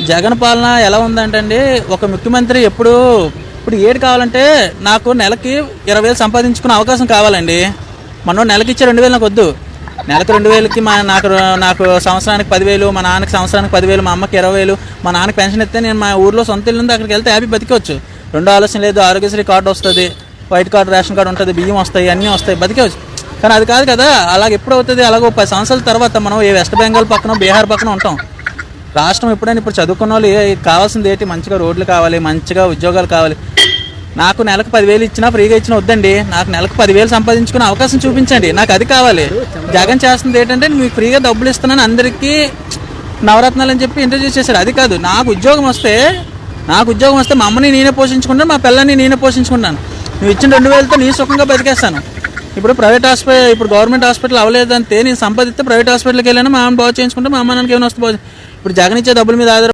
జగన్ పాలన ఎలా ఉందంటే అండి, ఒక ముఖ్యమంత్రి ఇప్పుడు ఏడు కావాలంటే నాకు నెలకి 20,000 సంపాదించుకునే అవకాశం కావాలండి. మనం నెలకి ఇచ్చే 2,000 నాకు వద్దు. నెలకు 2,000కి నాకు సంవత్సరానికి 10,000, మా నాన్నకి సంవత్సరానికి 10,000, మా అమ్మకి 20,000, మా నాన్నకి పెన్షన్ ఇస్తే నేను మా ఊర్లో సొంత ఇల్లు ఉంది, అక్కడికి వెళ్తే హ్యాపీ బతికవచ్చు. రెండో ఆలోచన లేదు. ఆరోగ్యశ్రీ కార్డు వస్తుంది, వైట్ కార్డు, రేషన్ కార్డు ఉంటుంది, బియ్యం వస్తాయి, అన్నీ వస్తాయి, బతికవచ్చు. కానీ అది కాదు కదా. అలాగ ఎప్పుడు అవుతుంది? అలాగ 10 సంవత్సరాల తర్వాత మనం ఏ వెస్ట్ బెంగాల్ పక్కన, బీహార్ పక్కన ఉంటాం. రాష్ట్రం ఎప్పుడైనా ఇప్పుడు చదువుకున్న వాళ్ళు కావాల్సింది ఏంటి? మంచిగా రోడ్లు కావాలి, మంచిగా ఉద్యోగాలు కావాలి. నాకు నెలకు 10,000 ఇచ్చినా, ఫ్రీగా ఇచ్చినా వద్దండి. నాకు నెలకు 10,000 సంపాదించుకునే అవకాశం చూపించండి, నాకు అది కావాలి. జగన్ చేస్తుంది ఏంటంటే, మీకు ఫ్రీగా డబ్బులు ఇస్తున్నాను, అందరికీ నవరత్నాలు అని చెప్పి ఇంట్రడ్యూస్ చేశారు. అది కాదు. నాకు ఉద్యోగం వస్తే మా అమ్మని నేనే పోషించుకుంటాను, మా పిల్లల్ని నేనే పోషించుకుంటాను. నువ్వు ఇచ్చిన 2,000తో నీ సుఖంగా బతికేస్తాను. ఇప్పుడు గవర్నమెంట్ హాస్పిటల్ అవ్వలేదంటే నేను సంపాదిస్తే ప్రైవేట్ హాస్పిటల్కి వెళ్ళాను, మా అమ్మని బాగు చేయించుకుంటే మా అమ్మ నాన్నకి ఏమైనా వస్తే బాగు. ఇప్పుడు జగన్ ఇచ్చే డబ్బుల మీద ఆధార